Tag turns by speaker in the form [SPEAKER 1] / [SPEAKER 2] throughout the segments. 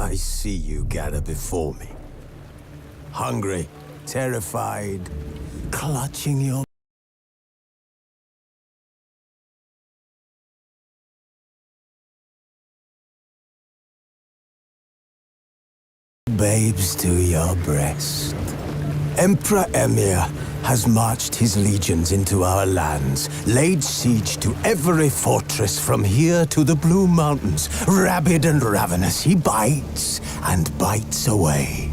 [SPEAKER 1] I see you gather before me. Hungry, terrified, clutching your babes to your breast. Emperor Emir has marched his legions into our lands, laid siege to every fortress from here to the Blue Mountains. Rabid and ravenous, he bites and bites away.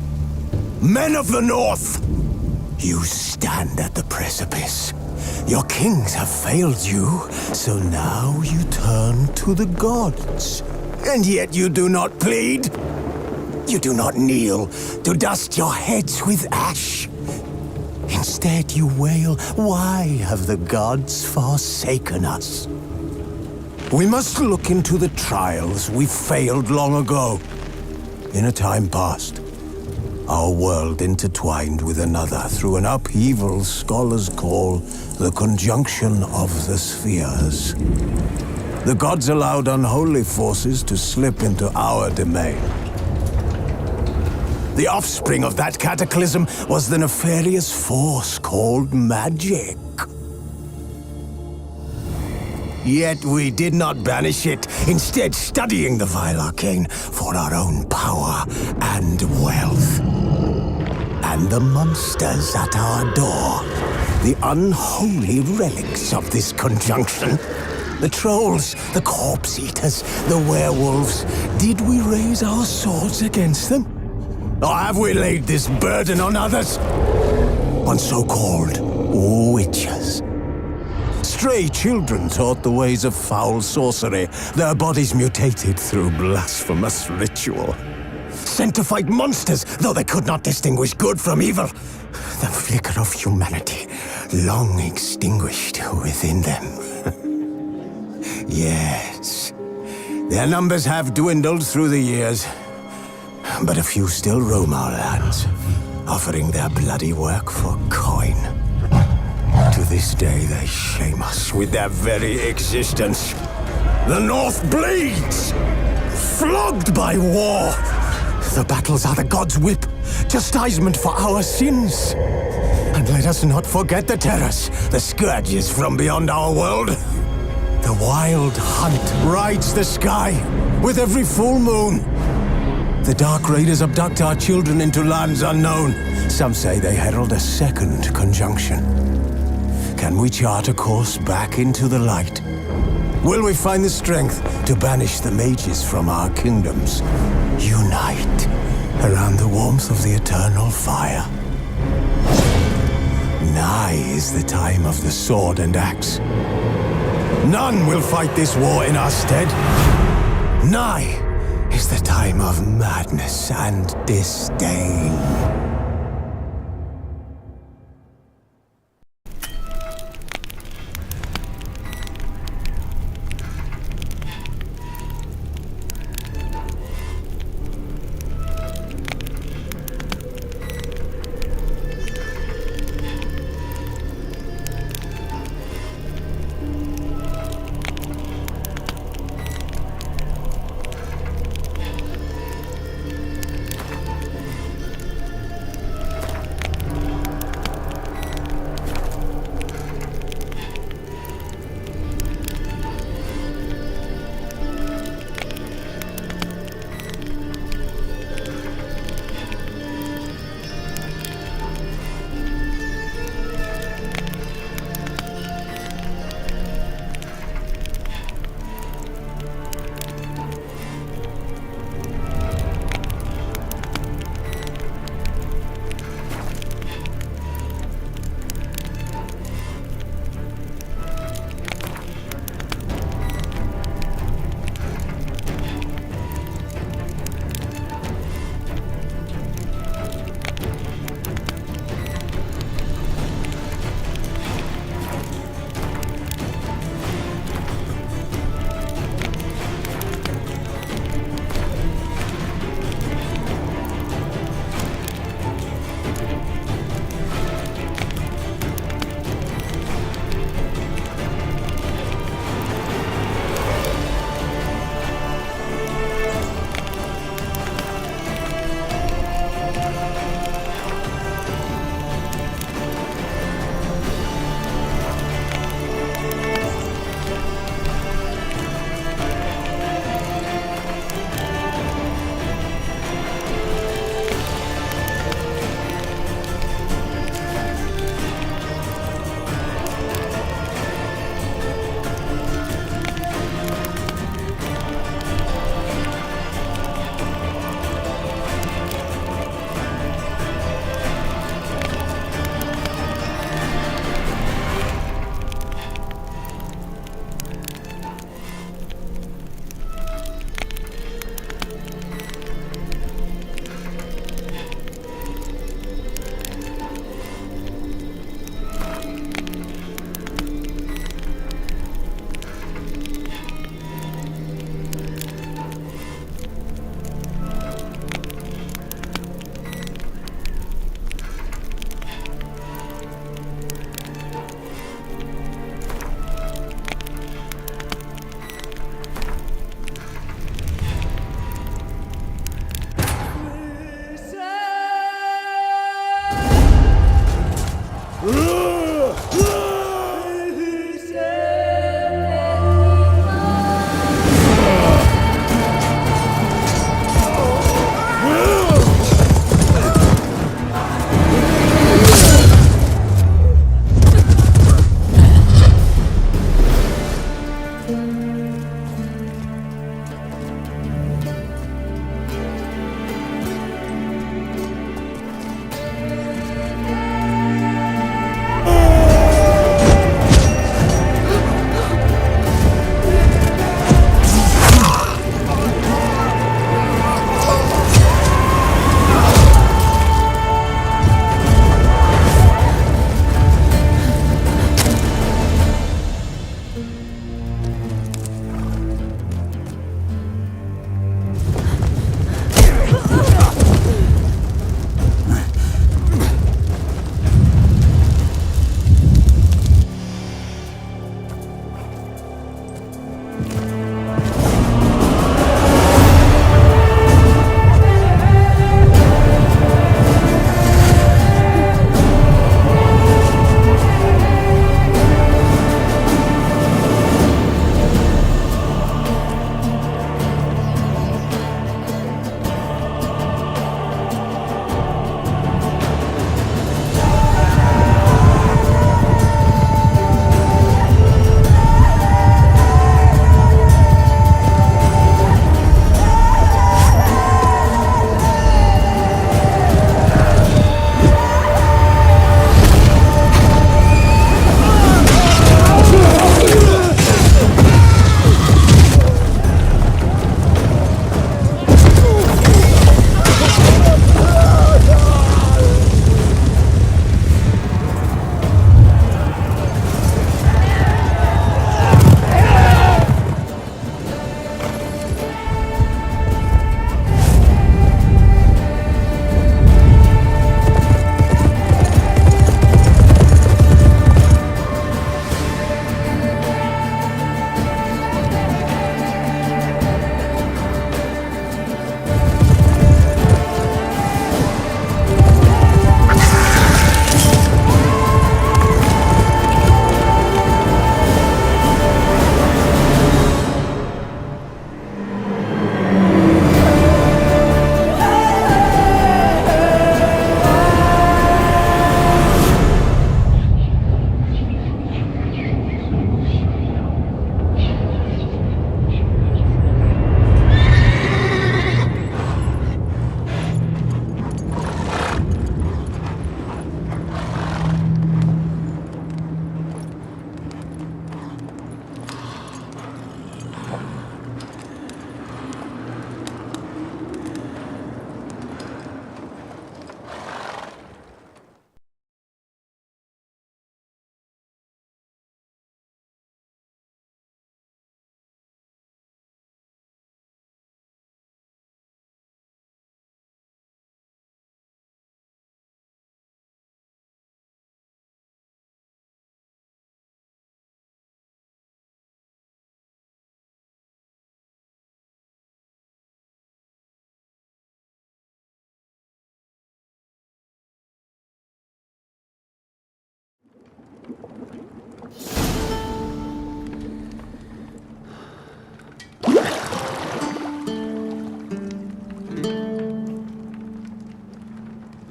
[SPEAKER 1] Men of the North, you stand at the precipice. Your kings have failed you, so now you turn to the gods. And yet you do not plead. You do not kneel to dust your heads with ash. Instead you wail, why have the gods forsaken us? We must look into the trials we failed long ago. In a time past, our world intertwined with another through an upheaval scholars call the conjunction of the spheres. The gods allowed unholy forces to slip into our domain. The offspring of that cataclysm was the nefarious force called magic. Yet we did not banish it, instead studying the vile arcane for our own power and wealth. And the monsters at our door, the unholy relics of this conjunction. The trolls, the corpse-eaters, the werewolves, did we raise our swords against them? Or have we laid this burden on others? On so-called witches. Stray children taught the ways of foul sorcery, their bodies mutated through blasphemous ritual. Sent to fight monsters, though they could not distinguish good from evil. The flicker of humanity, long extinguished within them. Yes, their numbers have dwindled through the years. But a few still roam our lands, offering their bloody work for coin. To this day, they shame us with their very existence. The North bleeds, flogged by war. The battles are the gods' whip, chastisement for our sins. And let us not forget the terrors, the scourges from beyond our world. The wild hunt rides the sky with every full moon. The Dark Raiders abduct our children into lands unknown. Some say they herald a second conjunction. Can we chart a course back into the light? Will we find the strength to banish the mages from our kingdoms? Unite around the warmth of the eternal fire. Nigh is the time of the sword and axe. None will fight this war in our stead. Nigh is the time of madness and disdain.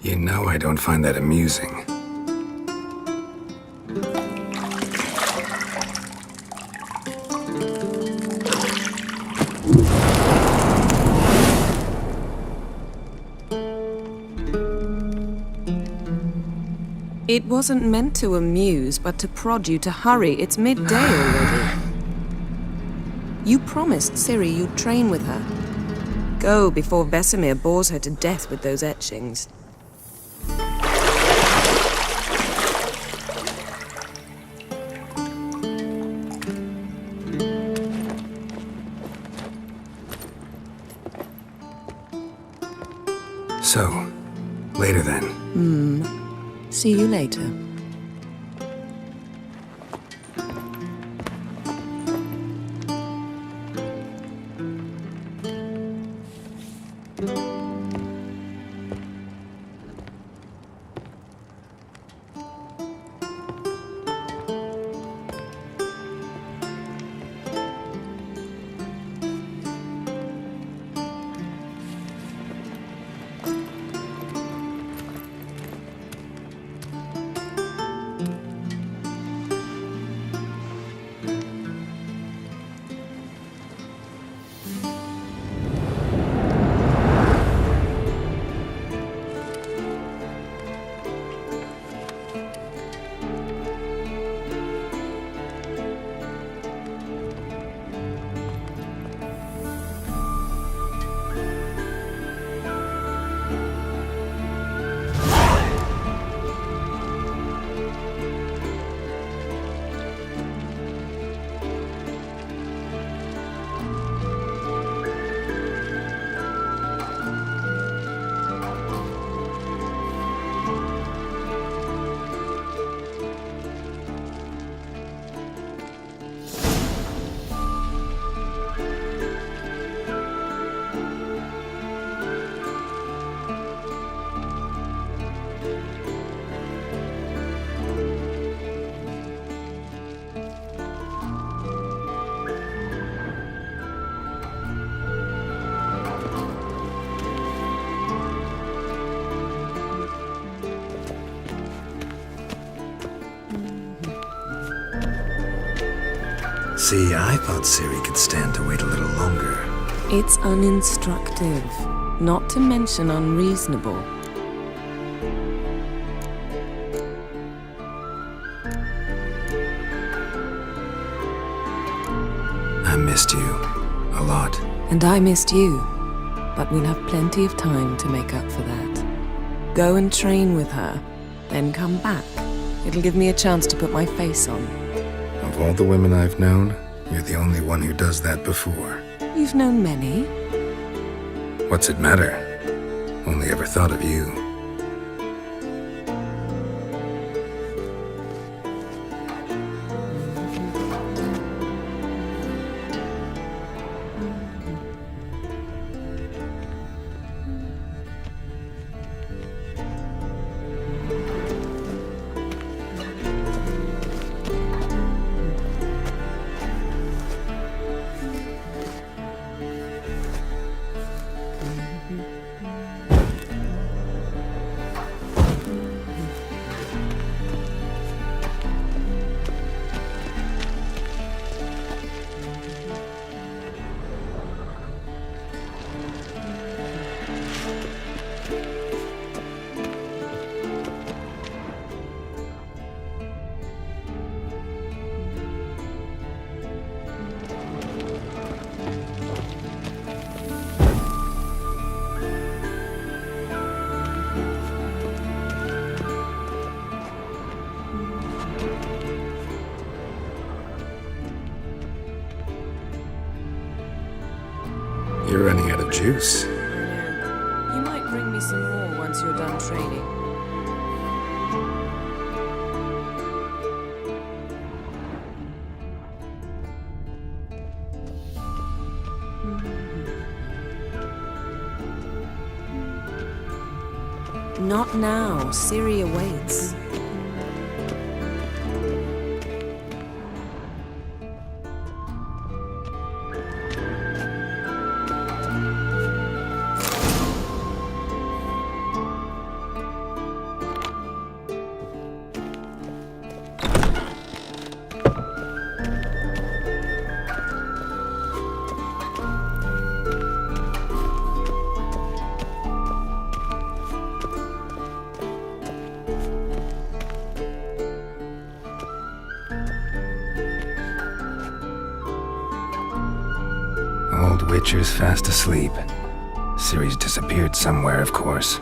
[SPEAKER 2] You know I don't find that amusing.
[SPEAKER 3] It wasn't meant to amuse, but to prod you to hurry. It's midday already. You promised Ciri you'd train with her. Go before Vesemir bores her to death with those etchings.
[SPEAKER 2] So, later then.
[SPEAKER 3] See you later.
[SPEAKER 2] See, I thought Ciri could stand to wait a little longer.
[SPEAKER 3] It's uninstructive, not to mention unreasonable.
[SPEAKER 2] I missed you a lot.
[SPEAKER 3] And I missed you, but we'll have plenty of time to make up for that. Go and train with her, then come back. It'll give me a chance to put my face on.
[SPEAKER 2] Of all the women I've known, you're the only one who does that before.
[SPEAKER 3] You've known many.
[SPEAKER 2] What's it matter? Only ever thought of you. You're running out of juice.
[SPEAKER 3] You might bring me some more once you're done training. Not now. Ciri awaits.
[SPEAKER 2] Witcher's fast asleep. Ciri's disappeared somewhere, of course.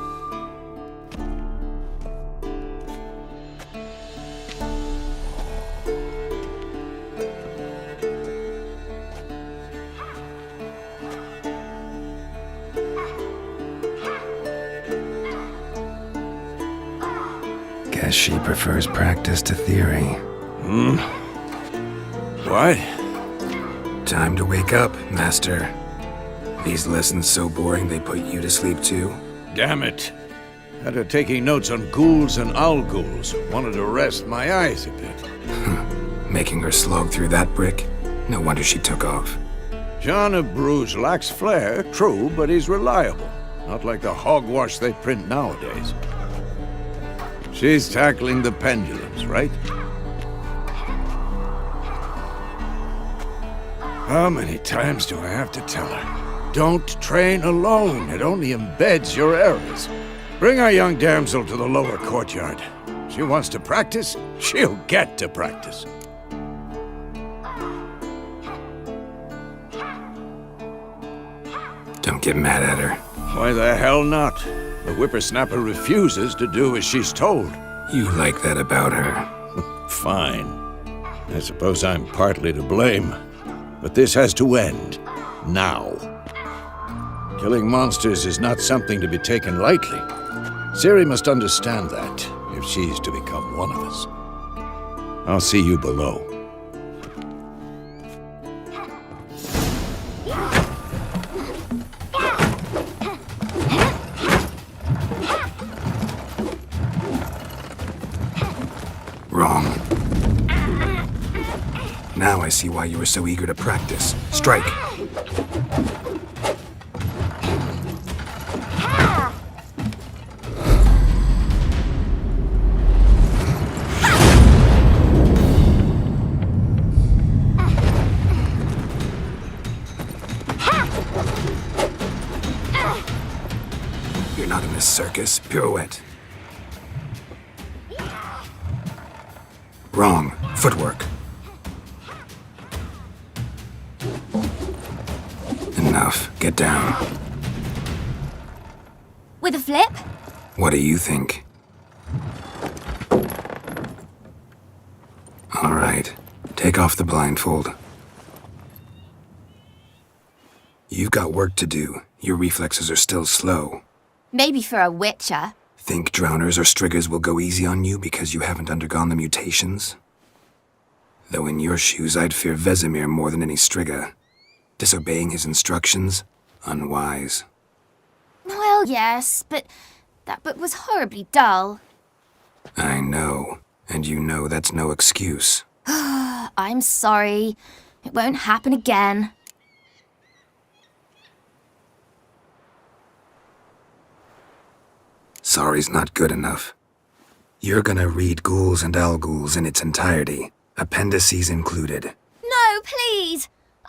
[SPEAKER 2] Guess she prefers practice to theory.
[SPEAKER 4] What?
[SPEAKER 2] Time to wake up, Master. These lessons so boring they put you to sleep too?
[SPEAKER 4] Damn it. Had her taking notes on ghouls and owl ghouls. Wanted to rest my eyes a bit.
[SPEAKER 2] Making her slog through that brick? No wonder she took off.
[SPEAKER 4] John of Bruges lacks flair, true, but he's reliable. Not like the hogwash they print nowadays. She's tackling the pendulums, right? How many times do I have to tell her? Don't train alone. It only embeds your errors. Bring our young damsel to the lower courtyard. She wants to practice, she'll get to practice.
[SPEAKER 2] Don't get mad at her.
[SPEAKER 4] Why the hell not? The whippersnapper refuses to do as she's told.
[SPEAKER 2] You like that about her.
[SPEAKER 4] Fine. I suppose I'm partly to blame. But this has to end. Now. Killing monsters is not something to be taken lightly. Ciri must understand that, if she's to become one of us. I'll see you below.
[SPEAKER 2] Wrong. Now I see why you were so eager to practice. Strike! You're not in this circus. Pirouette. Wrong. Footwork. Enough. Get down.
[SPEAKER 5] With a flip?
[SPEAKER 2] What do you think? All right. Take off the blindfold. You've got work to do. Your reflexes are still slow.
[SPEAKER 5] Maybe for a witcher.
[SPEAKER 2] Think drowners or striggers will go easy on you because you haven't undergone the mutations? Though in your shoes, I'd fear Vesemir more than any strigger. Disobeying his instructions? Unwise.
[SPEAKER 5] Well, yes, but that book was horribly dull.
[SPEAKER 2] I know. And you know that's no excuse.
[SPEAKER 5] I'm sorry. It won't happen again.
[SPEAKER 2] Sorry's not good enough. You're gonna read Ghouls and Owlghouls in its entirety, appendices included.
[SPEAKER 5] No, please!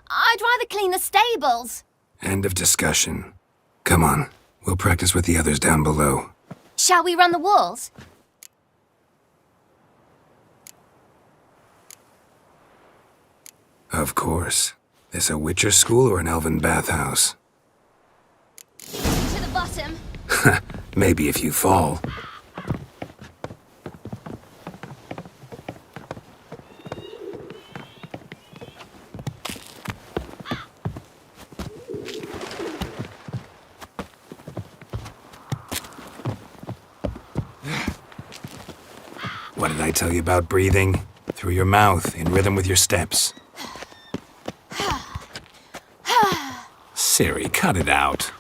[SPEAKER 5] I'd rather clean the stables.
[SPEAKER 2] End of discussion. Come on, we'll practice with the others down below.
[SPEAKER 5] Shall we run the walls?
[SPEAKER 2] Of course. This a Witcher school or an elven bathhouse?
[SPEAKER 5] To the bottom.
[SPEAKER 2] Maybe if you fall. What did I tell you about breathing? Through your mouth, in rhythm with your steps. Ciri, cut it out.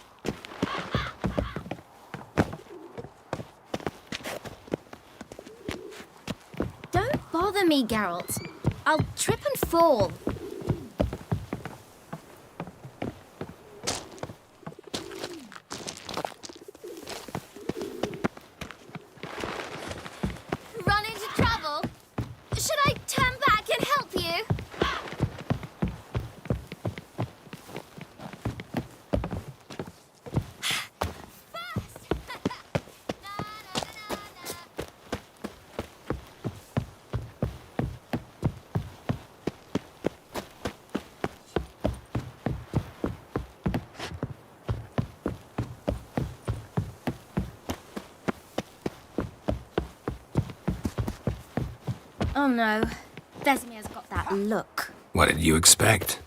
[SPEAKER 5] Don't bother me, Geralt. I'll trip and fall. Run into trouble? Should I turn back and help you? Oh no. Vesemir's got that look.
[SPEAKER 2] What did you expect?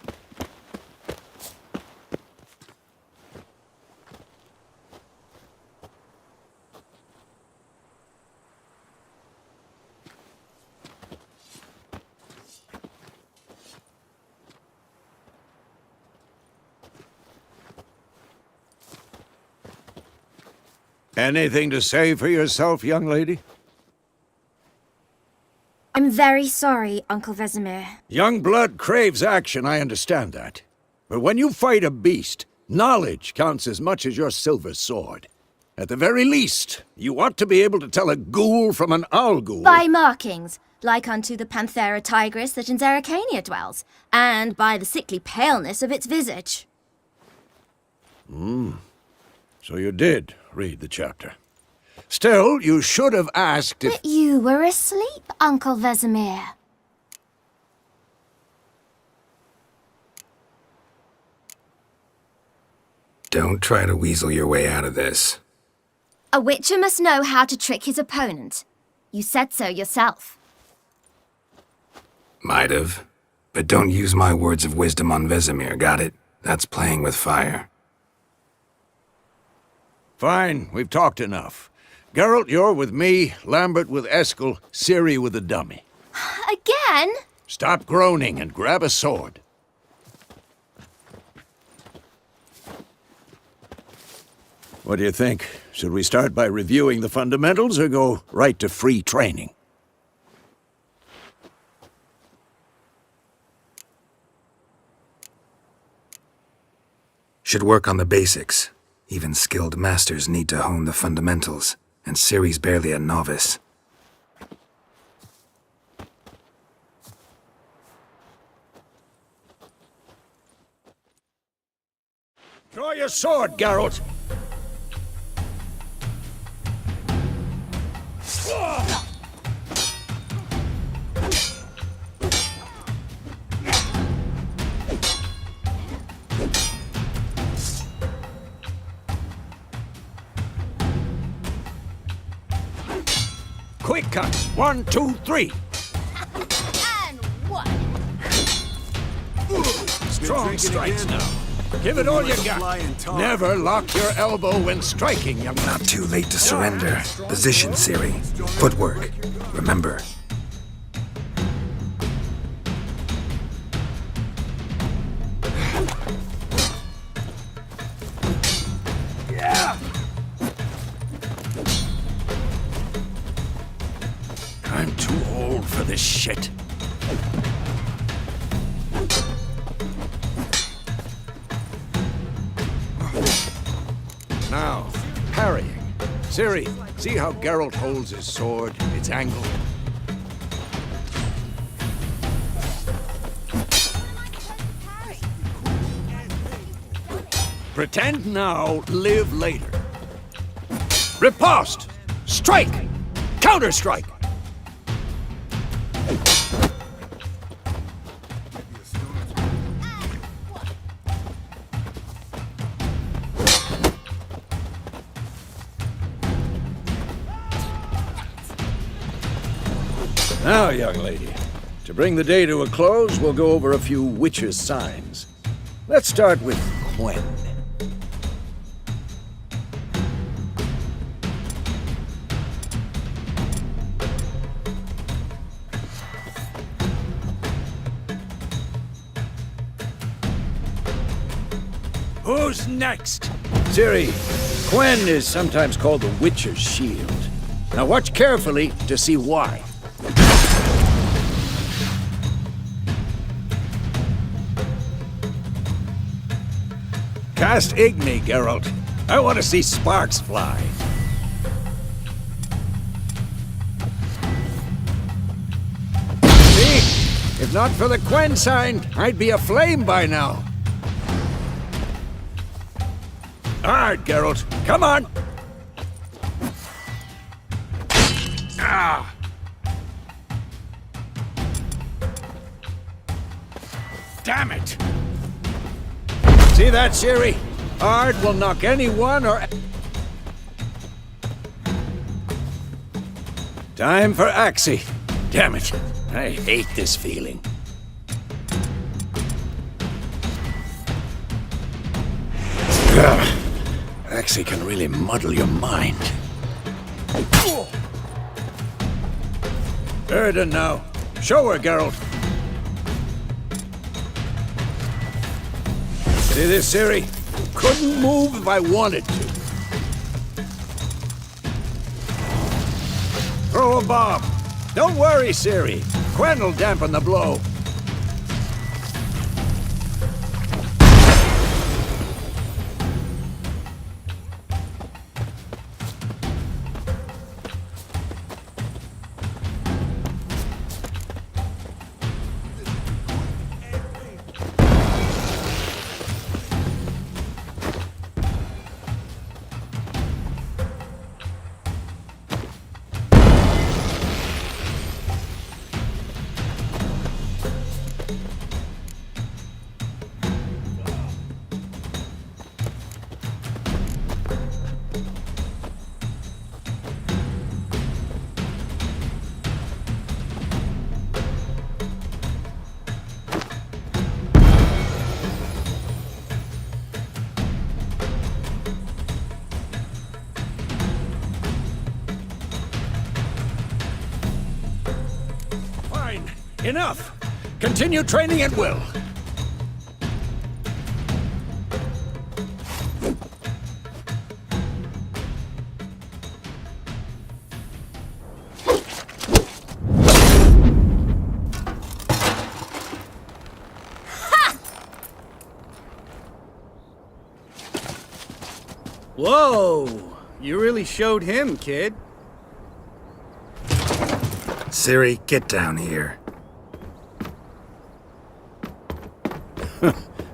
[SPEAKER 4] Anything to say for yourself, young lady?
[SPEAKER 5] I'm very sorry, Uncle Vesemir.
[SPEAKER 4] Young blood craves action, I understand that. But when you fight a beast, knowledge counts as much as your silver sword. At the very least, you ought to be able to tell a ghoul from an owl ghoul.
[SPEAKER 5] By markings, like unto the Panthera tigris that in Zerrikania dwells, and by the sickly paleness of its visage.
[SPEAKER 4] So you did read the chapter. Still, you should have asked if...
[SPEAKER 5] But you were asleep, Uncle Vesemir.
[SPEAKER 2] Don't try to weasel your way out of this.
[SPEAKER 5] A witcher must know how to trick his opponent. You said so yourself.
[SPEAKER 2] Might have. But don't use my words of wisdom on Vesemir, got it? That's playing with fire.
[SPEAKER 4] Fine, we've talked enough. Geralt, you're with me, Lambert with Eskel, Ciri with the dummy.
[SPEAKER 5] Again?
[SPEAKER 4] Stop groaning and grab a sword. What do you think? Should we start by reviewing the fundamentals or go right to free training?
[SPEAKER 2] Should work on the basics. Even skilled masters need to hone the fundamentals, and Ciri's barely a novice.
[SPEAKER 4] Draw your sword, Geralt! Quick cuts! 1, 2, 3!
[SPEAKER 5] And what?
[SPEAKER 4] Strong strikes now. Give it all you got. Never lock your elbow when striking, young man.
[SPEAKER 2] Not too late to surrender. Position, Ciri. Footwork. Remember.
[SPEAKER 4] I'm too old for this shit. Now, parrying. Ciri, see how Geralt holds his sword, its angle? Pretend now, live later. Riposte! Strike! Counter-strike! Now, young lady, to bring the day to a close, we'll go over a few witches' signs. Let's start with Quen. Who's next? Ciri, Quen is sometimes called the Witcher's Shield. Now watch carefully to see why. Cast Igni, Geralt. I want to see sparks fly. See? If not for the Quen sign, I'd be aflame by now. Aard, Geralt. Come on! Ah! Damn it! See that, Ciri? Aard will knock anyone or... Time for Axie. Damn it. I hate this feeling. Ugh. Actually can really muddle your mind. Erden now. Show her, Geralt. See this, Ciri? Couldn't move if I wanted to. Throw a bomb. Don't worry, Ciri. Quen will dampen the blow. Enough! Continue training at will.
[SPEAKER 6] Whoa! You really showed him, kid.
[SPEAKER 2] Ciri, get down here.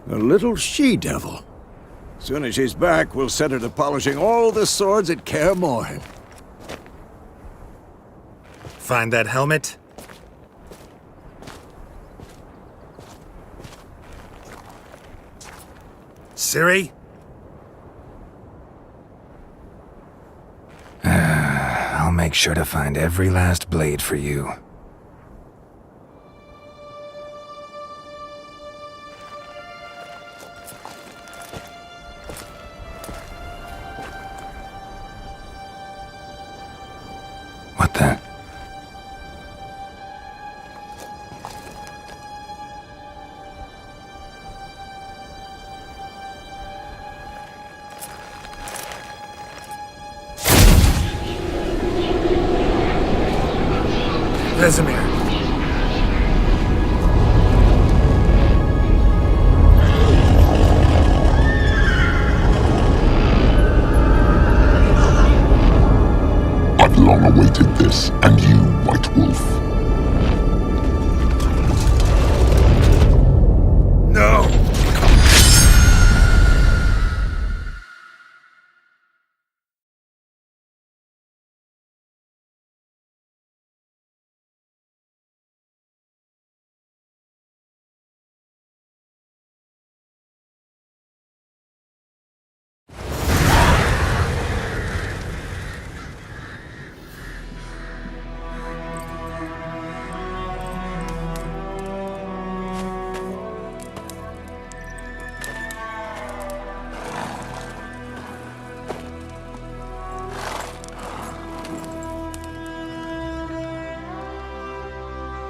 [SPEAKER 4] A little she-devil. Soon as she's back, we'll set her to polishing all the swords at Kaer Morhen.
[SPEAKER 2] Find that helmet? Ciri? I'll make sure to find every last blade for you. What the? Vesemir.
[SPEAKER 7] I've long awaited this, and you, White Wolf.
[SPEAKER 2] No!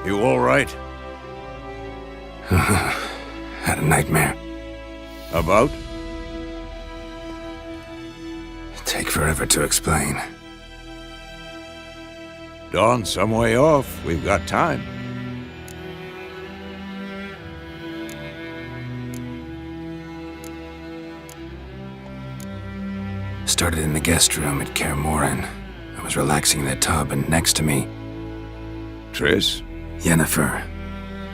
[SPEAKER 4] You all right?
[SPEAKER 2] Had a nightmare.
[SPEAKER 4] About?
[SPEAKER 2] Take forever to explain.
[SPEAKER 4] Dawn's some way off. We've got time.
[SPEAKER 2] Started in the guest room at Kaer Morhen. I was relaxing in the tub, and next to me,
[SPEAKER 4] Triss?
[SPEAKER 2] Yennefer.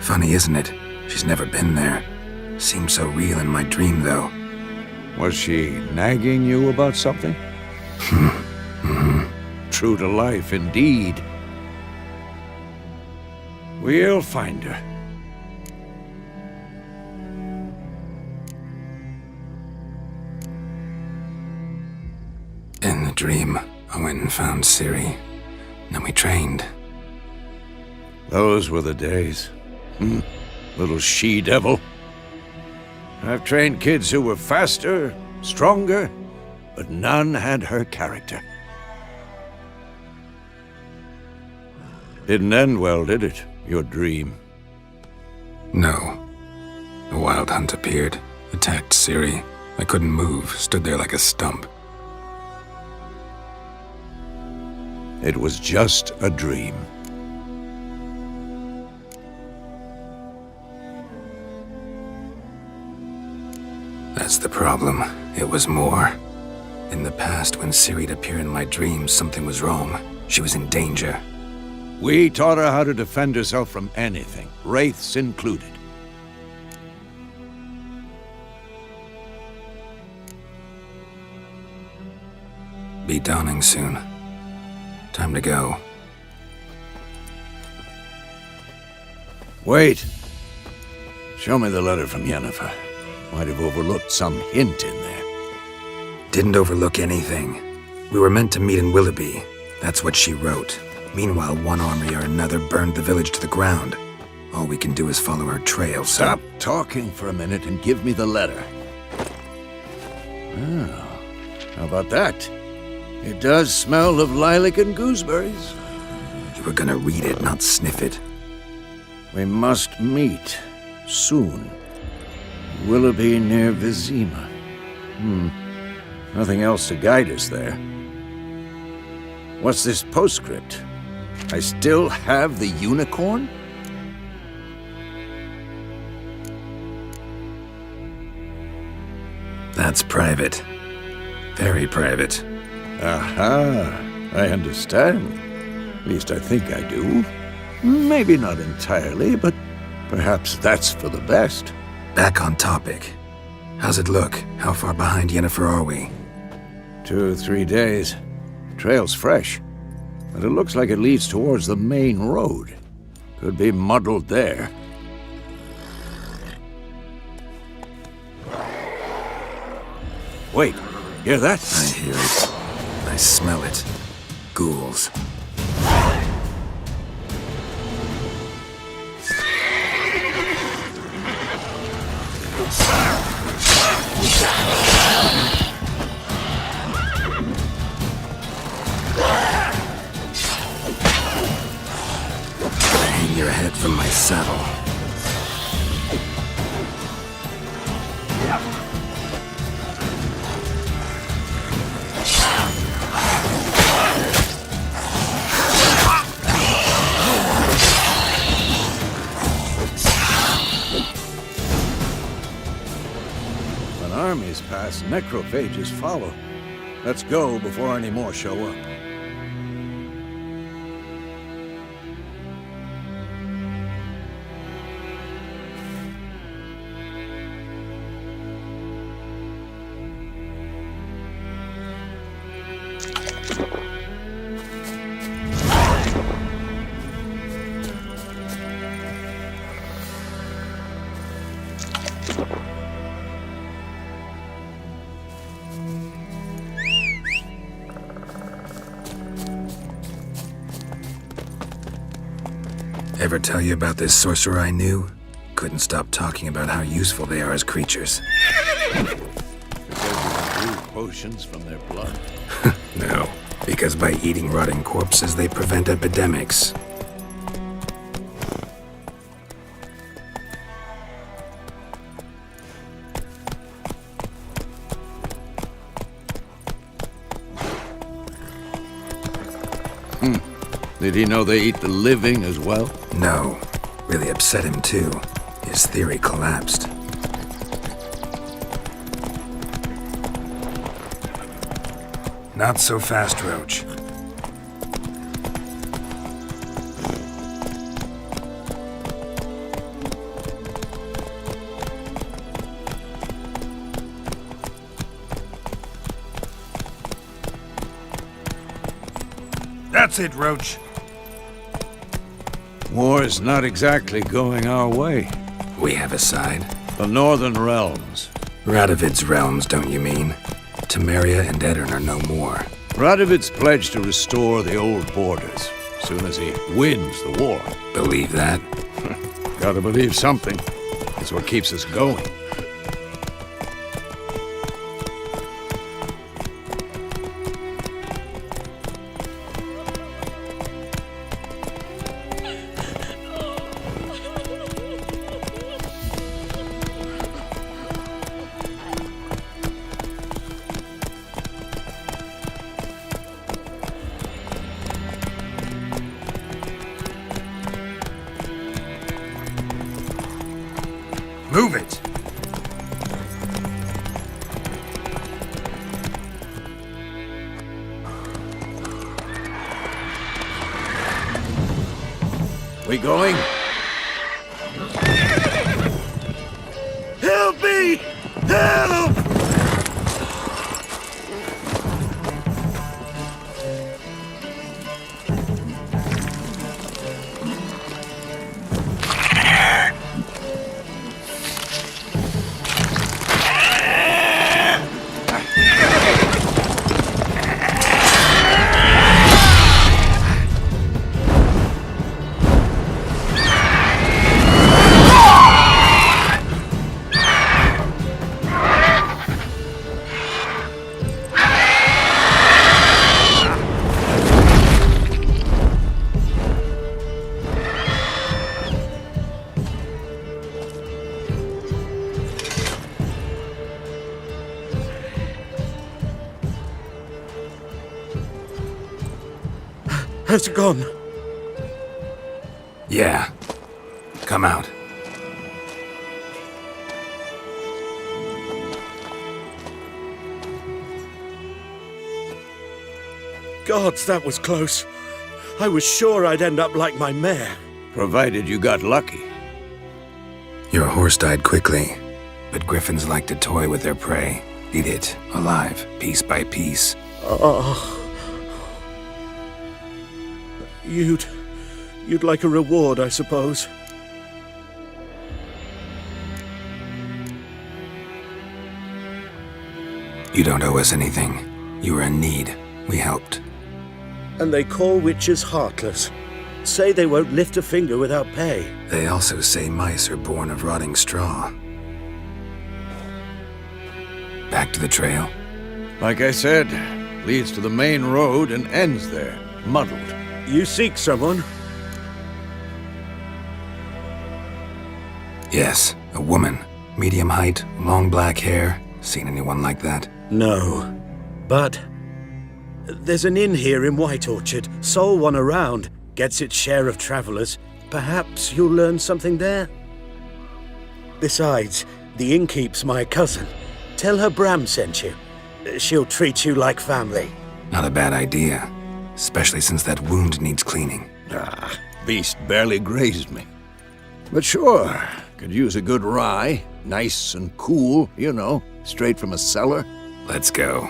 [SPEAKER 2] Funny, isn't it? She's never been there. Seemed so real in my dream, though.
[SPEAKER 4] Was she nagging you about something? True to life, indeed. We'll find her.
[SPEAKER 2] In the dream, I went and found Ciri. Then we trained.
[SPEAKER 4] Those were the days. Little she-devil. I've trained kids who were faster, stronger, but none had her character. Didn't end well, did it? Your dream?
[SPEAKER 2] No. A wild hunt appeared, attacked Ciri. I couldn't move, stood there like a stump.
[SPEAKER 4] It was just a dream.
[SPEAKER 2] That's the problem. It was more. In the past, when Ciri'd appear in my dreams, something was wrong. She was in danger.
[SPEAKER 4] We taught her how to defend herself from anything, wraiths included.
[SPEAKER 2] Be dawning soon. Time to go.
[SPEAKER 4] Wait. Show me the letter from Yennefer. Might have overlooked some hint in there.
[SPEAKER 2] Didn't overlook anything. We were meant to meet in Willoughby. That's what she wrote. Meanwhile, one army or another burned the village to the ground. All we can do is follow her trail, so...
[SPEAKER 4] Stop talking for a minute and give me the letter. Oh, how about that? It does smell of lilac and gooseberries.
[SPEAKER 2] You were gonna read it, not sniff it.
[SPEAKER 4] We must meet. Soon. Willoughby near Vizima. Nothing else to guide us there. What's this postscript? I still have the unicorn?
[SPEAKER 2] That's private. Very private.
[SPEAKER 4] Aha, I understand. At least I think I do. Maybe not entirely, but perhaps that's for the best.
[SPEAKER 2] Back on topic. How's it look? How far behind Yennefer are we?
[SPEAKER 4] 2 or 3 days. Trail's fresh, but it looks like it leads towards the main road. Could be muddled there. Wait, hear that?
[SPEAKER 2] I hear it. I smell it. Ghouls. Hang your head from my saddle.
[SPEAKER 4] When armies pass, necrophages follow. Let's go before any more show up.
[SPEAKER 2] Ever tell you about this sorcerer I knew? Couldn't stop talking about how useful they are as creatures.
[SPEAKER 4] Because you can brew potions from their blood.
[SPEAKER 2] No, because by eating rotting corpses, they prevent epidemics.
[SPEAKER 4] Did he know they eat the living as well?
[SPEAKER 2] No, really upset him too. His theory collapsed. Not so fast, Roach. That's it, Roach.
[SPEAKER 4] War's not exactly going our way.
[SPEAKER 2] We have a side.
[SPEAKER 4] The Northern Realms.
[SPEAKER 2] Radovid's realms, don't you mean? Temeria and Edirn are no more.
[SPEAKER 4] Radovid's pledged to restore the old borders. as soon as he wins the war.
[SPEAKER 2] Believe that?
[SPEAKER 4] Gotta believe something. It's what keeps us going.
[SPEAKER 2] Move it!
[SPEAKER 4] We going? Help me! Help!
[SPEAKER 8] Has it gone?
[SPEAKER 2] Yeah. Come out.
[SPEAKER 8] Gods, that was close. I was sure I'd end up like my mare.
[SPEAKER 4] Provided you got lucky.
[SPEAKER 2] Your horse died quickly, but griffins like to toy with their prey. Eat it, alive, piece by piece.
[SPEAKER 8] Oh. You'd like a reward, I suppose.
[SPEAKER 2] You don't owe us anything. You were in need. We helped.
[SPEAKER 8] And they call witches heartless. Say they won't lift a finger without pay.
[SPEAKER 2] They also say mice are born of rotting straw. Back to the trail.
[SPEAKER 4] Like I said, leads to the main road and ends there, muddled.
[SPEAKER 8] You seek someone?
[SPEAKER 2] Yes, a woman. Medium height, long black hair. Seen anyone like that?
[SPEAKER 8] No. But there's an inn here in White Orchard. Sole one around. Gets its share of travelers. Perhaps you'll learn something there? Besides, the innkeep's my cousin. Tell her Bram sent you. She'll treat you like family.
[SPEAKER 2] Not a bad idea. Especially since that wound needs cleaning.
[SPEAKER 4] Ah, beast barely grazed me. But sure, could use a good rye. Nice and cool, you know, straight from a cellar.
[SPEAKER 2] Let's go.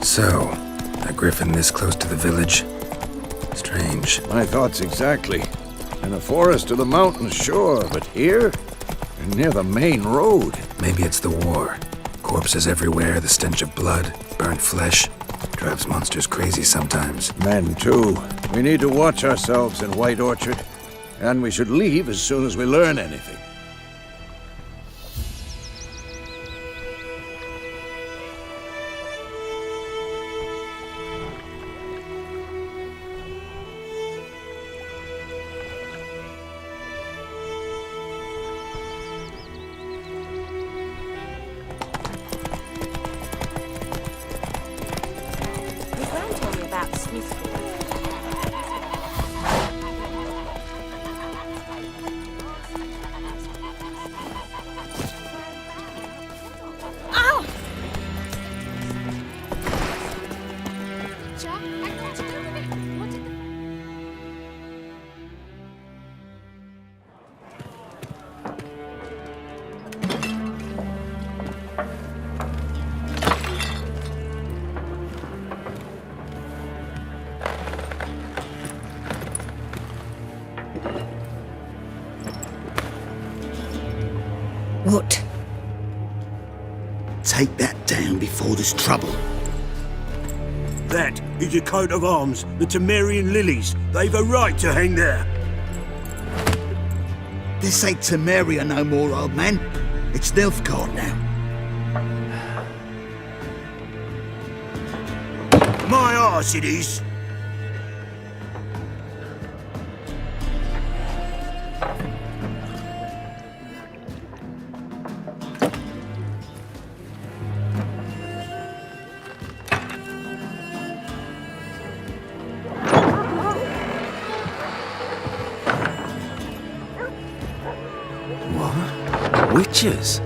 [SPEAKER 2] So, a griffin this close to the village? Strange.
[SPEAKER 4] My thoughts exactly. In a forest to the mountains, sure, but here? Near the main road.
[SPEAKER 2] Maybe it's the war. Corpses everywhere, the stench of blood, burnt flesh. Drives monsters crazy sometimes.
[SPEAKER 4] Men, too. We need to watch ourselves in White Orchard. And we should leave as soon as we learn anything.
[SPEAKER 9] take that down before there's trouble.
[SPEAKER 8] That is a coat of arms, the Temerian lilies. They've a right to hang there.
[SPEAKER 9] This ain't Temeria no more, old man. It's Nilfgaard now.
[SPEAKER 8] My arse it is.
[SPEAKER 10] Witches?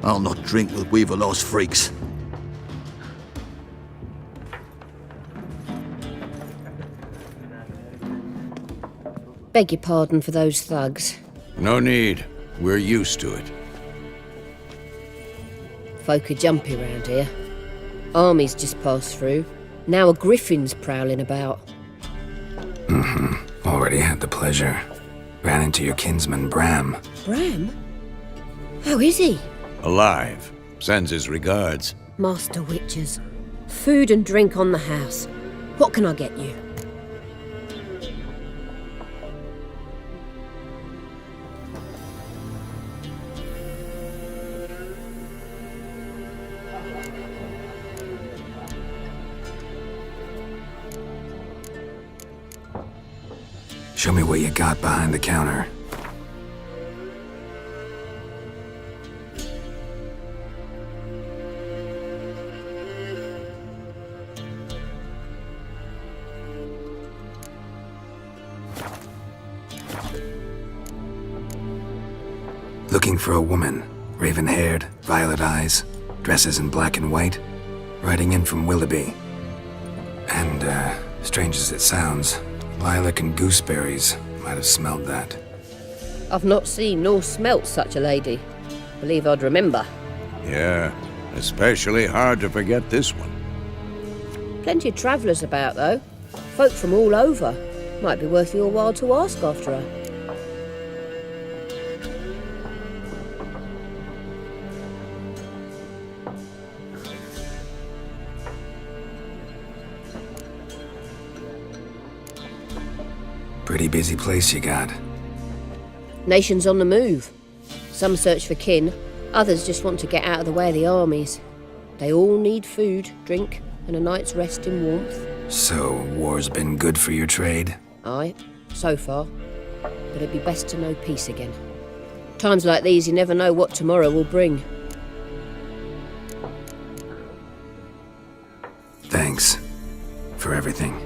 [SPEAKER 9] I'll not drink with Weaverlaw's freaks.
[SPEAKER 11] Beg your pardon for those thugs.
[SPEAKER 4] No need. We're used to it.
[SPEAKER 11] Folk are jumpy round here. Armies just passed through. Now a griffin's prowling about.
[SPEAKER 2] Already had the pleasure. Ran into your kinsman, Bram.
[SPEAKER 11] Bram? How is he?
[SPEAKER 4] Alive. Sends his regards.
[SPEAKER 11] Master Witches. Food and drink on the house. What can I get you?
[SPEAKER 2] Show me what you got behind the counter. Looking for a woman. Raven-haired, violet eyes, dresses in black and white. Riding in from Willoughby. And, strange as it sounds, lilac and gooseberries might have smelled that.
[SPEAKER 11] I've not seen nor smelt such a lady. Believe I'd remember.
[SPEAKER 4] Yeah, especially hard to forget this one.
[SPEAKER 11] Plenty of travellers about, though. Folk from all over. Might be worth your while to ask after her.
[SPEAKER 2] Pretty busy place you got.
[SPEAKER 11] Nations on the move. Some search for kin, others just want to get out of the way of the armies. They all need food, drink, and a night's rest in warmth.
[SPEAKER 2] So, war's been good for your trade?
[SPEAKER 11] Aye, so far. But it'd be best to know peace again. Times like these, you never know what tomorrow will bring.
[SPEAKER 2] Thanks for everything.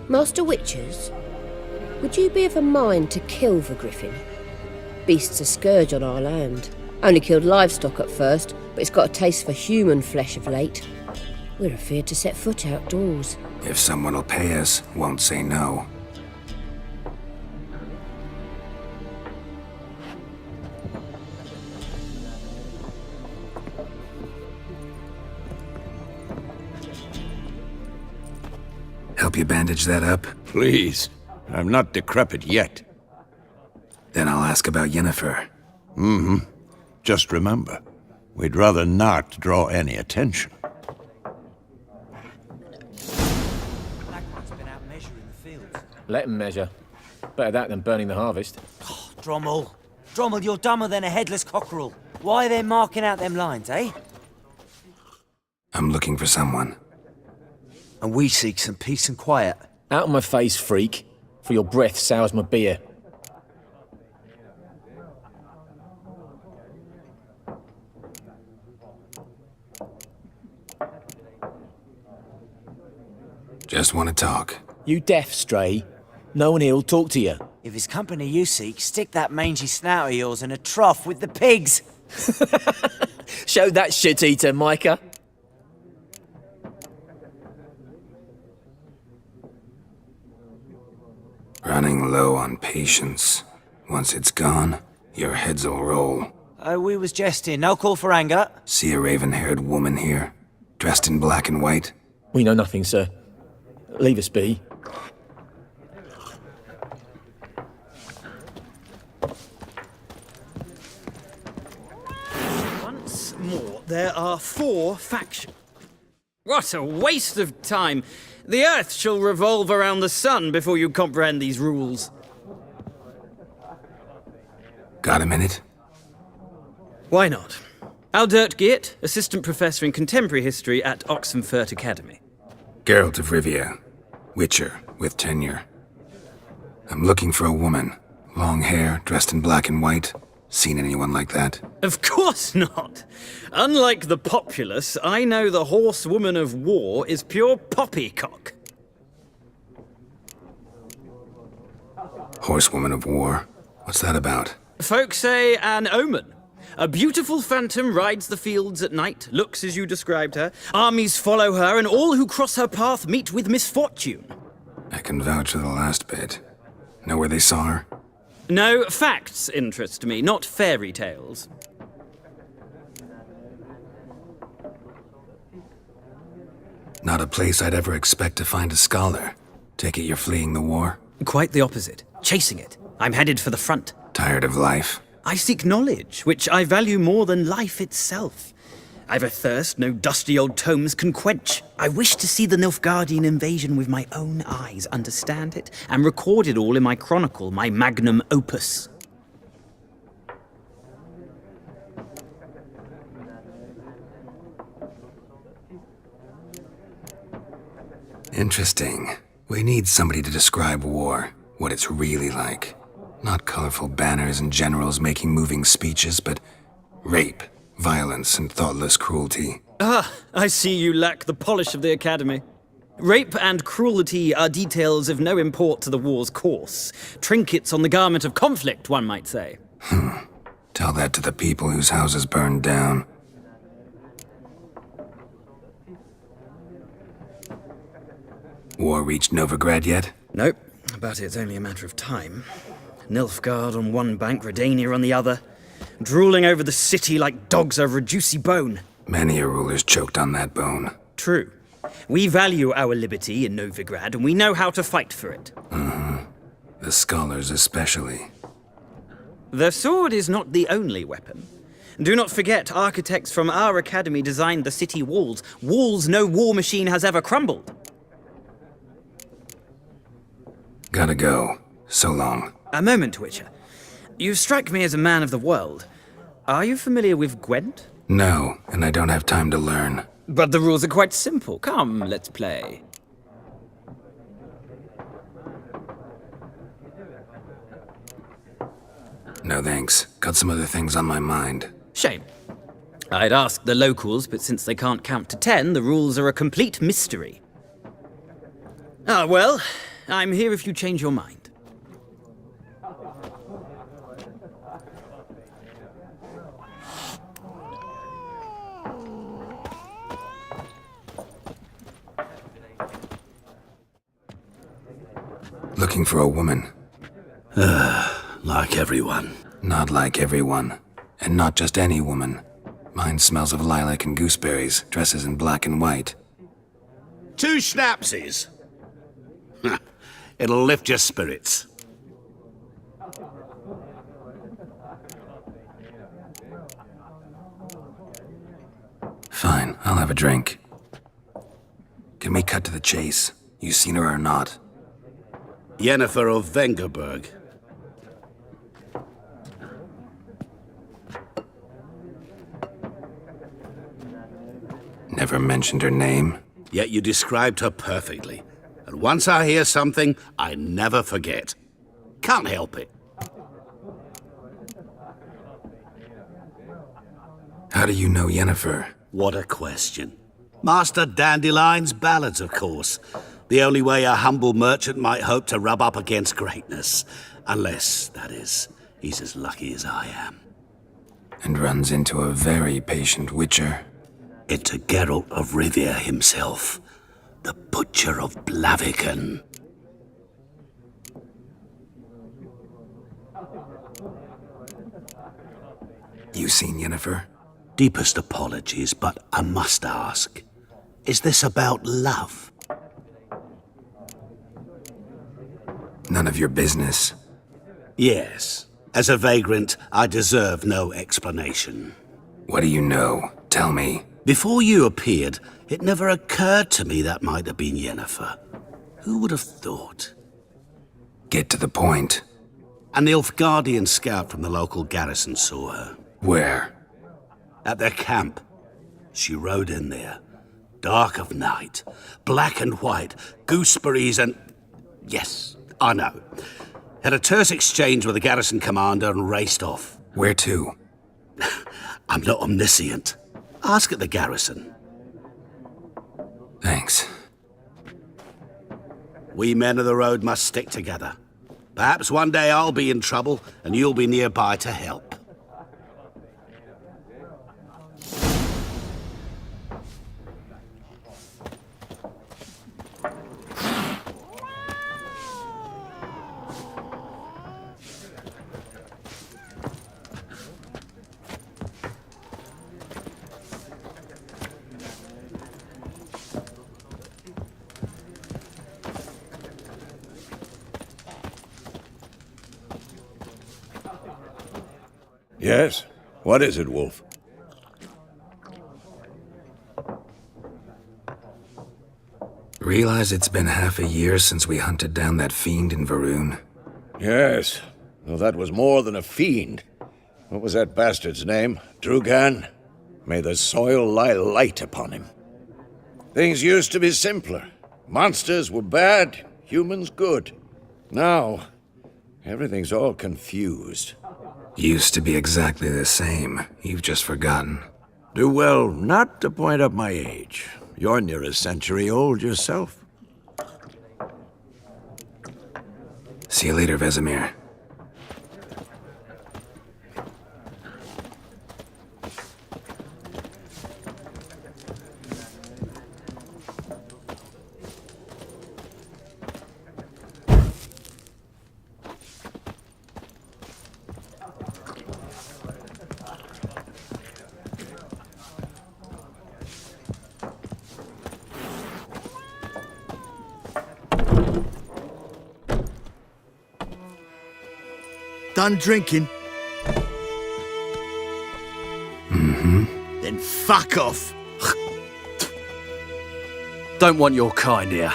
[SPEAKER 11] Master Witches, would you be of a mind to kill the griffin? Beast's a scourge on our land. Only killed livestock at first, but it's got a taste for human flesh of late. We're afeard to set foot outdoors.
[SPEAKER 2] If someone will pay us, won't say no. Help you bandage that up?
[SPEAKER 4] Please. I'm not decrepit yet.
[SPEAKER 2] Then I'll ask about Yennefer.
[SPEAKER 4] Just remember, we'd rather not draw any attention.
[SPEAKER 10] Let him measure. Better that than burning the harvest.
[SPEAKER 12] Oh, Drommel, you're dumber than a headless cockerel. Why are they marking out them lines, eh?
[SPEAKER 2] I'm looking for someone.
[SPEAKER 12] And we seek some peace and quiet.
[SPEAKER 10] Out of my face, freak. For your breath sours my beer.
[SPEAKER 2] Just want to talk.
[SPEAKER 10] You deaf, stray. No one here'll talk to you.
[SPEAKER 12] If it's company you seek, stick that mangy snout of yours in a trough with the pigs.
[SPEAKER 10] Show that shit-eater, Micah.
[SPEAKER 2] Running low on patience. Once it's gone, your heads'll roll.
[SPEAKER 12] We was jesting. No call for anger.
[SPEAKER 2] See a raven-haired woman here? Dressed in black and white?
[SPEAKER 10] We know nothing, sir. Leave us be.
[SPEAKER 6] Once more, there are 4 factions. What a waste of time! The Earth shall revolve around the sun before you comprehend these rules.
[SPEAKER 2] Got a minute?
[SPEAKER 6] Why not? Aard Geert, Assistant Professor in Contemporary History at Oxenfurt Academy.
[SPEAKER 2] Geralt of Rivia. Witcher, with tenure. I'm looking for a woman. Long hair, dressed in black and white. Seen anyone like that?
[SPEAKER 6] Of course not! Unlike the populace, I know the horsewoman of war is pure poppycock.
[SPEAKER 2] Horsewoman of war? What's that about?
[SPEAKER 6] Folk say an omen. A beautiful phantom rides the fields at night, looks as you described her. Armies follow her, and all who cross her path meet with misfortune.
[SPEAKER 2] I can vouch for the last bit. Know where they saw her?
[SPEAKER 6] No, facts interest me, not fairy tales.
[SPEAKER 2] Not a place I'd ever expect to find a scholar. Take it you're fleeing the war?
[SPEAKER 6] Quite the opposite. Chasing it. I'm headed for the front.
[SPEAKER 2] Tired of life?
[SPEAKER 6] I seek knowledge, which I value more than life itself. I've a thirst no dusty old tomes can quench. I wish to see the Nilfgaardian invasion with my own eyes, understand it, and record it all in my chronicle, my magnum opus.
[SPEAKER 2] Interesting. We need somebody to describe war, what it's really like. Not colorful banners and generals making moving speeches, but rape, violence, and thoughtless cruelty.
[SPEAKER 6] Ah, I see you lack the polish of the Academy. Rape and cruelty are details of no import to the war's course. Trinkets on the garment of conflict, one might say.
[SPEAKER 2] Tell that to the people whose houses burned down. War reached Novigrad yet?
[SPEAKER 6] Nope, but it's only a matter of time. Nilfgaard on one bank, Redania on the other, drooling over the city like dogs over a juicy bone.
[SPEAKER 2] Many a ruler's choked on that bone.
[SPEAKER 6] True. We value our liberty in Novigrad, and we know how to fight for it.
[SPEAKER 2] The scholars especially.
[SPEAKER 6] The sword is not the only weapon. Do not forget, architects from our academy designed the city walls. Walls no war machine has ever crumbled.
[SPEAKER 2] Gotta go. So long.
[SPEAKER 6] A moment, Witcher. You strike me as a man of the world. Are you familiar with Gwent?
[SPEAKER 2] No, and I don't have time to learn.
[SPEAKER 6] But the rules are quite simple. Come, let's play.
[SPEAKER 2] No thanks. Got some other things on my mind.
[SPEAKER 6] Shame. I'd ask the locals, but since they can't count to 10, the rules are a complete mystery. Ah, well, I'm here if you change your mind.
[SPEAKER 2] Looking for a woman.
[SPEAKER 9] Like everyone.
[SPEAKER 2] Not like everyone. And not just any woman. Mine smells of lilac and gooseberries, dresses in black and white.
[SPEAKER 9] 2 schnapsies. It'll lift your spirits.
[SPEAKER 2] Fine, I'll have a drink. Can we cut to the chase? You seen her or not?
[SPEAKER 9] Yennefer of Vengerberg.
[SPEAKER 2] Never mentioned her name.
[SPEAKER 9] Yet you described her perfectly. And once I hear something, I never forget. Can't help it.
[SPEAKER 2] How do you know Yennefer?
[SPEAKER 9] What a question. Master Dandelion's ballads, of course. The only way a humble merchant might hope to rub up against greatness. Unless, that is, he's as lucky as I am.
[SPEAKER 2] And runs into a very patient witcher.
[SPEAKER 9] Into Geralt of Rivia himself. The Butcher of Blaviken.
[SPEAKER 2] You seen Yennefer?
[SPEAKER 9] Deepest apologies, but I must ask. Is this about love?
[SPEAKER 2] None of your business.
[SPEAKER 9] Yes. As a vagrant, I deserve no explanation.
[SPEAKER 2] What do you know? Tell me.
[SPEAKER 9] Before you appeared, it never occurred to me that might have been Yennefer. Who would have thought?
[SPEAKER 2] Get to the point.
[SPEAKER 9] A Nilfgaardian scout from the local garrison saw her.
[SPEAKER 2] Where?
[SPEAKER 9] At their camp. She rode in there. Dark of night. Black and white. Gooseberries and... Yes, I know. Had a terse exchange with the garrison commander and raced off.
[SPEAKER 2] Where to?
[SPEAKER 9] I'm not omniscient. Ask at the garrison.
[SPEAKER 2] Thanks.
[SPEAKER 9] We men of the road must stick together. Perhaps one day I'll be in trouble and you'll be nearby to help.
[SPEAKER 4] Yes? What is it, Wolf?
[SPEAKER 2] Realize it's been half a year since we hunted down that fiend in Varun?
[SPEAKER 4] Yes. Well, that was more than a fiend. What was that bastard's name? Drugan? May the soil lie light upon him. Things used to be simpler. Monsters were bad, humans good. Now, everything's all confused.
[SPEAKER 2] Used to be exactly the same. You've just forgotten.
[SPEAKER 4] Do well not to point up my age. You're near a century old yourself.
[SPEAKER 2] See you later, Vesemir.
[SPEAKER 13] Done drinking?
[SPEAKER 2] Mm-hmm.
[SPEAKER 13] Then fuck off.
[SPEAKER 14] Don't want your kind here.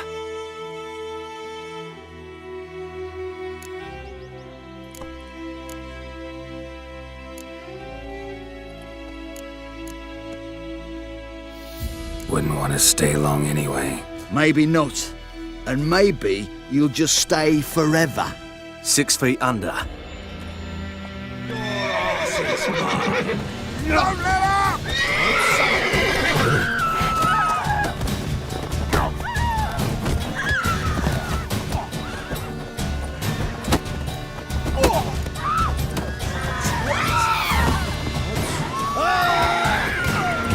[SPEAKER 2] Wouldn't want to stay long anyway.
[SPEAKER 13] Maybe not. And maybe you'll just stay forever.
[SPEAKER 14] 6 feet under.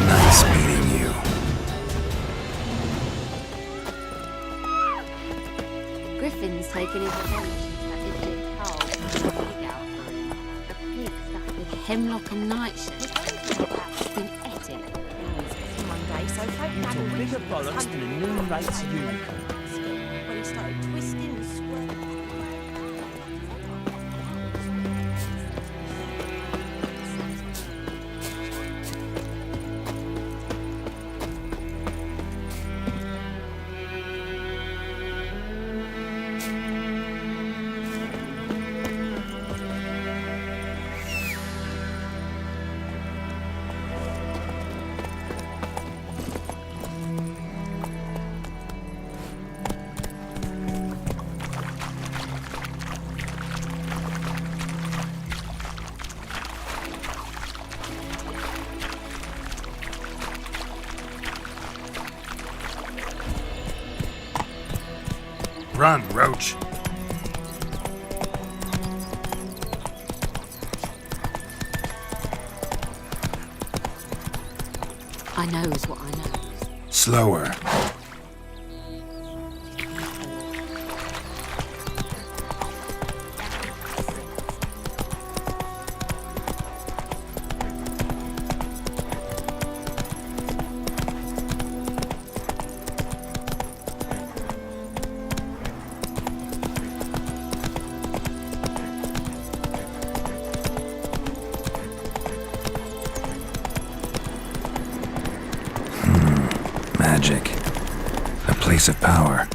[SPEAKER 2] Nice meeting you.
[SPEAKER 11] Griffin's taken his revenge and had his cold. Pig out for him. A pig stuffed with hemlock and nightshade. Been eating. Monday, so folk had a
[SPEAKER 12] Bigger bollocks than a new rates unicorn.
[SPEAKER 11] when he started twisting and swerving.
[SPEAKER 2] Run, Roach.
[SPEAKER 11] I knows what I know.
[SPEAKER 2] Slower. place of power.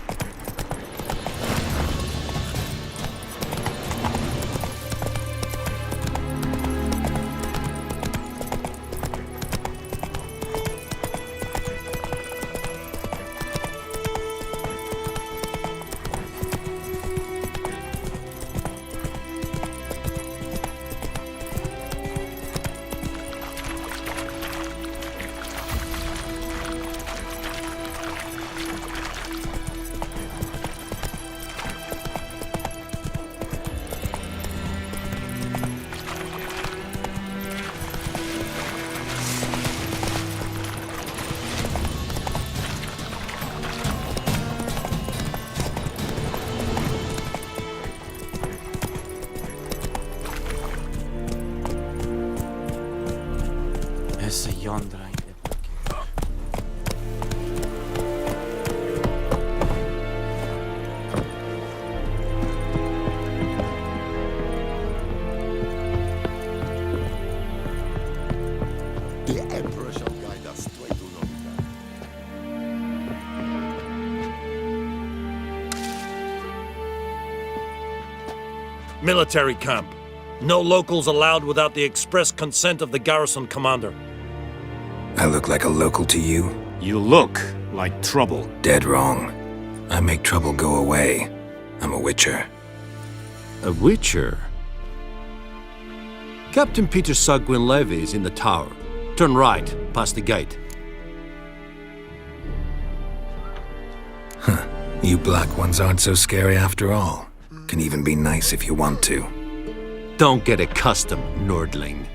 [SPEAKER 12] Essa yonder ain't the
[SPEAKER 13] The Emperor shall guide us straight to Novita.
[SPEAKER 15] Military camp. No locals allowed without the express consent of the garrison commander.
[SPEAKER 2] I look like a local to you?
[SPEAKER 15] You look like trouble.
[SPEAKER 2] Dead wrong. I make trouble go away. I'm a witcher.
[SPEAKER 16] A witcher? Captain Peter Sagwin Levy is in the tower. Turn right, past the gate.
[SPEAKER 2] Huh. You black ones aren't so scary after all. Can even be nice if you want to.
[SPEAKER 16] Don't get accustomed, Nordling.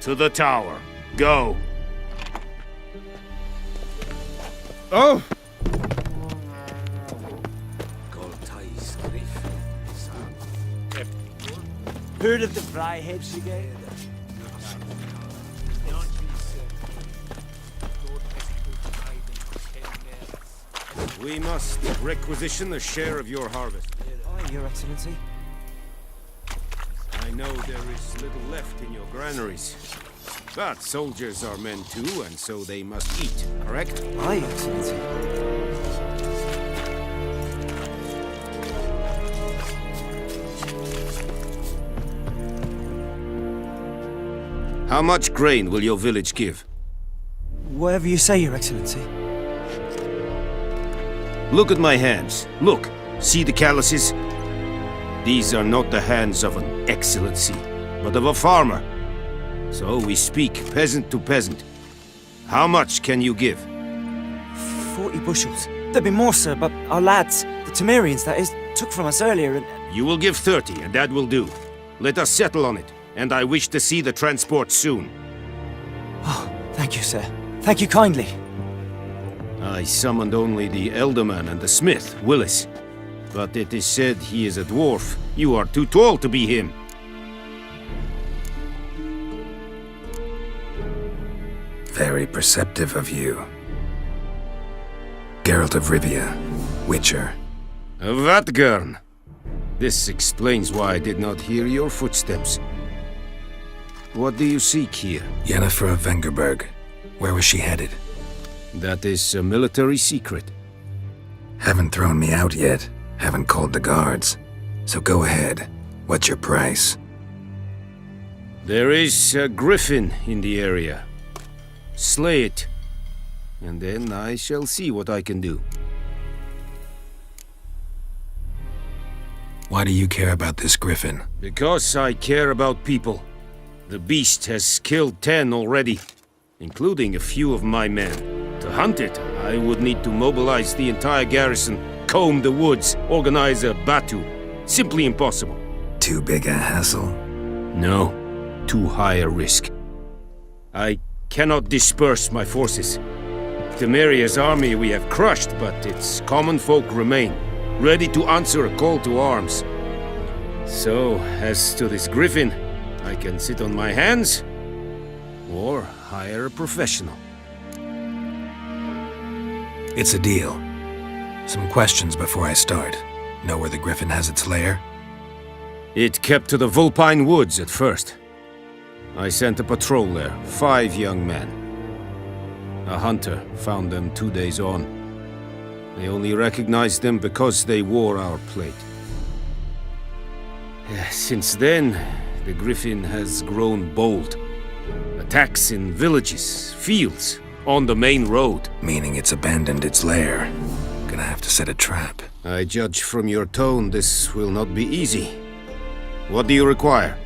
[SPEAKER 15] To the tower. Go.
[SPEAKER 16] Oh!
[SPEAKER 12] Heard of the Fryhead Brigade?
[SPEAKER 15] We must requisition a share of your harvest.
[SPEAKER 12] Aye, Your Excellency.
[SPEAKER 15] I know there is little left in your granaries. But soldiers are men too, and so they must eat, correct?
[SPEAKER 12] Aye, Your Excellency.
[SPEAKER 15] How much grain will your village give?
[SPEAKER 12] Whatever you say, Your Excellency.
[SPEAKER 15] Look at my hands. Look. See the calluses? These are not the hands of an excellency, but of a farmer. So we speak peasant to peasant. How much can you give?
[SPEAKER 12] 40 bushels. There'd be more, sir, but our lads, the Temerians, that is, took from us earlier and...
[SPEAKER 15] You will give 30, and that will do. Let us settle on it, and I wish to see the transport soon.
[SPEAKER 12] Oh, thank you, sir. Thank you kindly.
[SPEAKER 15] I summoned only the Elderman and the smith, Willis. But it is said he is a dwarf. You are too tall to be him.
[SPEAKER 2] Very perceptive of you. Geralt of Rivia, Witcher.
[SPEAKER 15] Vatgern. This explains why I did not hear your footsteps. What do you seek here?
[SPEAKER 2] Yennefer of Vengerberg. Where was she headed?
[SPEAKER 15] That is a military secret.
[SPEAKER 2] Haven't thrown me out yet. Haven't called the guards. So go ahead. What's your price?
[SPEAKER 15] There is a griffin in the area. Slay it. And then I shall see what I can do.
[SPEAKER 2] Why do you care about this griffin?
[SPEAKER 15] Because I care about people. The beast has killed 10 already, including a few of my men. To hunt it, I would need to mobilize the entire garrison, comb the woods, organize a batu. Simply impossible.
[SPEAKER 2] Too big a hassle?
[SPEAKER 15] No, too high a risk. I cannot disperse my forces. Temeria's army we have crushed, but its common folk remain, ready to answer a call to arms. So, as to this griffin, I can sit on my hands, or hire a professional.
[SPEAKER 2] It's a deal. Some questions before I start. Know where the griffin has its lair?
[SPEAKER 15] It kept to the Vulpine Woods at first. I sent a patrol there, 5 young men. A hunter found them 2 days on. I only recognized them because they wore our plate. Since then, the Griffin has grown bold. Attacks in villages, fields, on the main road.
[SPEAKER 2] Meaning it's abandoned its lair. Gonna have to set a trap.
[SPEAKER 15] I judge from your tone this will not be easy. What do you require?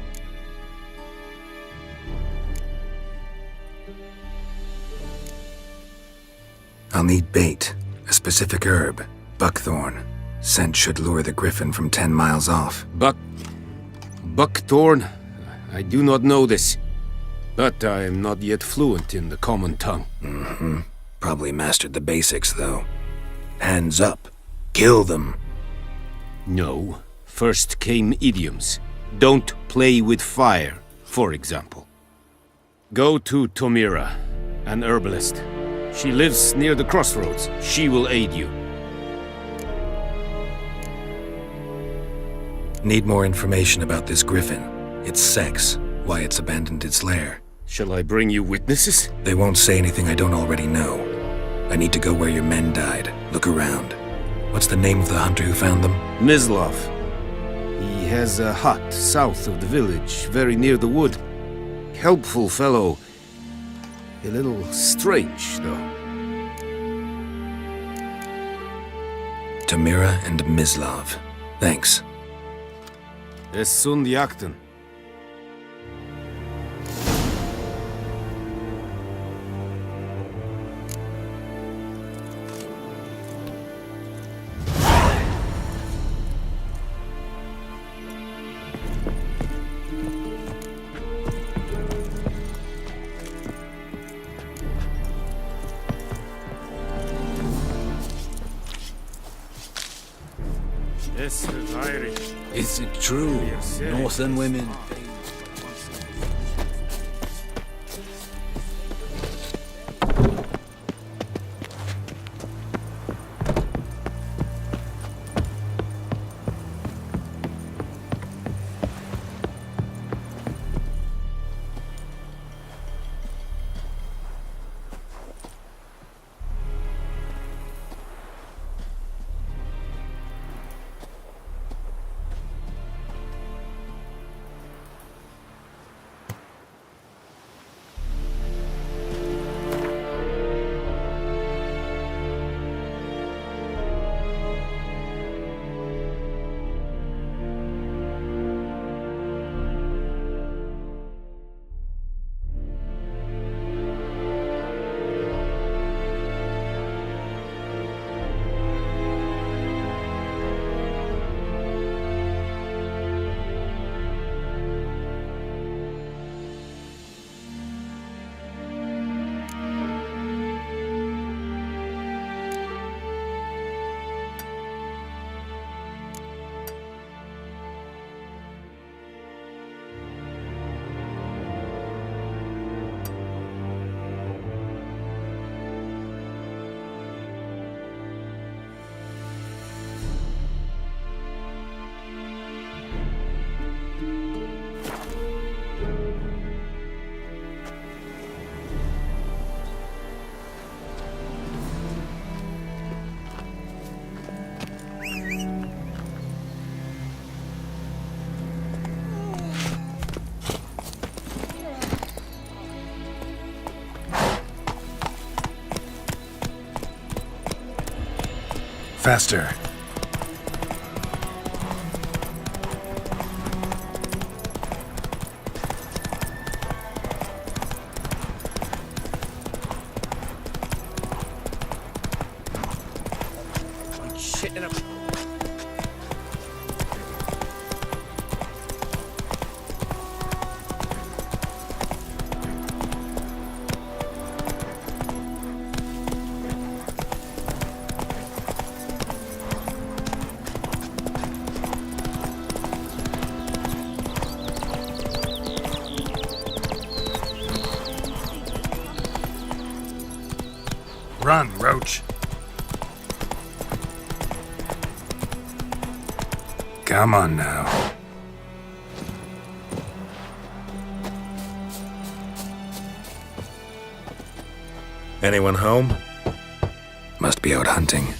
[SPEAKER 2] I'll need bait, a specific herb, buckthorn. Scent should lure the griffin from 10 miles off.
[SPEAKER 15] Buckthorn? I do not know this. But I am not yet fluent in the common tongue.
[SPEAKER 2] Mm-hmm. Probably mastered the basics, though. Hands up. Kill them.
[SPEAKER 15] No. First came idioms. Don't play with fire, for example. Go to Tomira, an herbalist. She lives near the crossroads. She will aid you.
[SPEAKER 2] Need more information about this griffin. Its sex, why it's abandoned its lair.
[SPEAKER 15] Shall I bring you witnesses?
[SPEAKER 2] They won't say anything I don't already know. I need to go where your men died. Look around. What's the name of the hunter who found them?
[SPEAKER 15] Mislav. He has a hut south of the village, very near the wood. Helpful fellow. A little strange, though.
[SPEAKER 2] Tomira and Mislav. Thanks.
[SPEAKER 15] Es sunt jakten.
[SPEAKER 13] Is it true? Northern women.
[SPEAKER 2] Faster.
[SPEAKER 17] Run, Roach. Come on now.
[SPEAKER 2] Anyone home? Must be out hunting.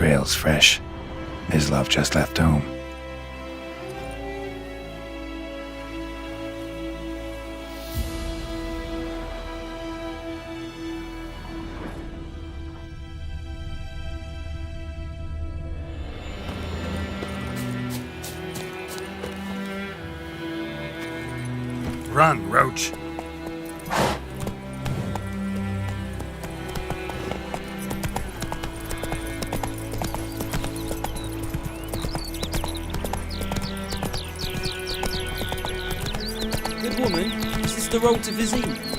[SPEAKER 2] trail's fresh. Mislav just left home.
[SPEAKER 17] Run, Roach.
[SPEAKER 12] Good woman, is this the road to Vizine?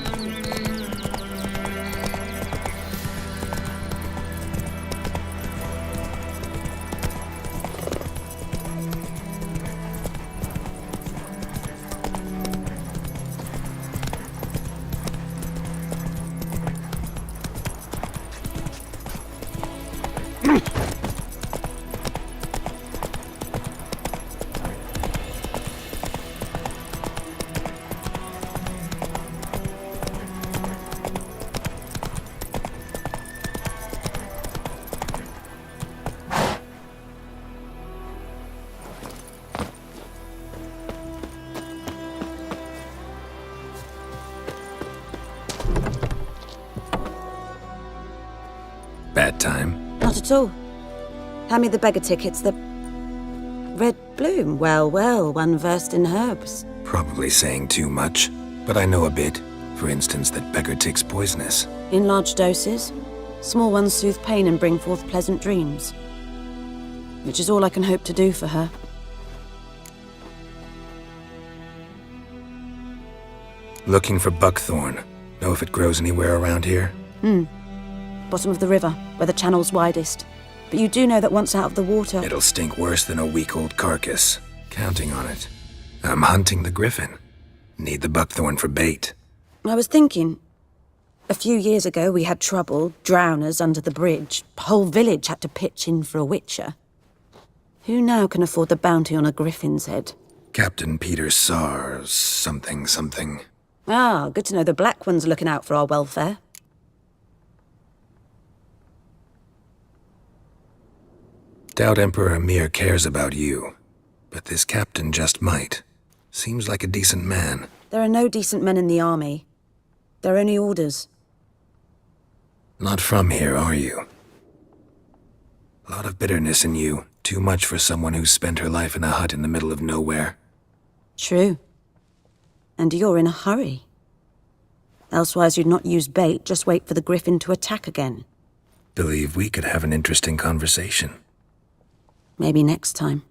[SPEAKER 2] Bad time?
[SPEAKER 18] Not at all. Hand me the beggar tickets, the red bloom. Well, well, one versed in herbs.
[SPEAKER 2] Probably saying too much, but I know a bit. For instance, that beggar tick's poisonous.
[SPEAKER 18] In large doses. Small ones soothe pain and bring forth pleasant dreams. Which is all I can hope to do for her.
[SPEAKER 2] Looking for buckthorn. Know if it grows anywhere around here?
[SPEAKER 18] Bottom of the river, where the channel's widest. But you do know that once out of the water...
[SPEAKER 2] It'll stink worse than a week-old carcass. Counting on it. I'm hunting the griffin. Need the buckthorn for bait.
[SPEAKER 18] I was thinking... A few years ago we had trouble, drowners under the bridge. Whole village had to pitch in for a witcher. Who now can afford the bounty on a griffin's head?
[SPEAKER 2] Captain Peter Sars, something.
[SPEAKER 18] Ah, good to know the Black One's looking out for our welfare.
[SPEAKER 2] Doubt Emperor Emir cares about you. But this captain just might. Seems like a decent man.
[SPEAKER 18] There are no decent men in the army. They're only orders.
[SPEAKER 2] Not from here, are you? A lot of bitterness in you. Too much for someone who's spent her life in a hut in the middle of nowhere.
[SPEAKER 18] True. And you're in a hurry. Elsewise you'd not use bait, just wait for the griffin to attack again.
[SPEAKER 2] Believe we could have an interesting conversation.
[SPEAKER 18] Maybe next time.